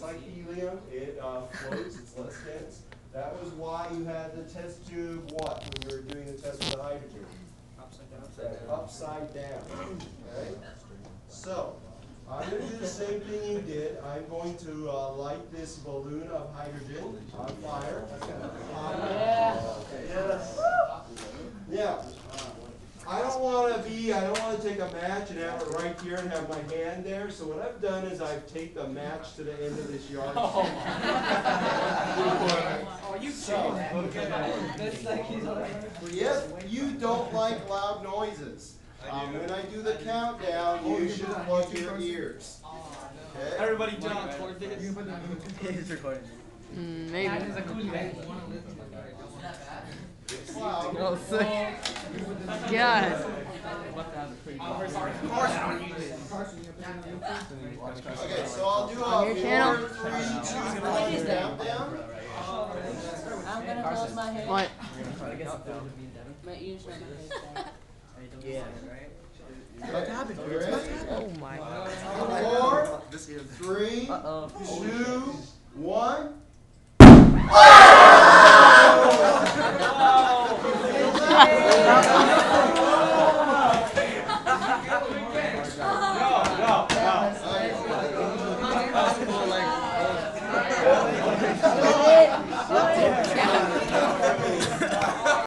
like helium. It floats. It's less dense. That was why you had the test tube. What when you were doing the test with the hydrogen? Upside down. Okay. So I'm going to do the same thing you did. I'm going to light this balloon of hydrogen on fire. Yes. Yeah. I don't want to take a match and have it right here and have my hand there. So what I've done is I've taped a match to the end of this yard. Oh, you so. If you don't like loud noises, when I do the countdown, you should plug your ears. Okay? Everybody jump. He's recording. Maybe. It's loud. Oh, sick. God. Okay, so I'll do a 4, 3, 2, 1 countdown. I'm gonna close my head. What? My ears are my head. Yeah. What happened? Oh my. 4, 3, 2, 1.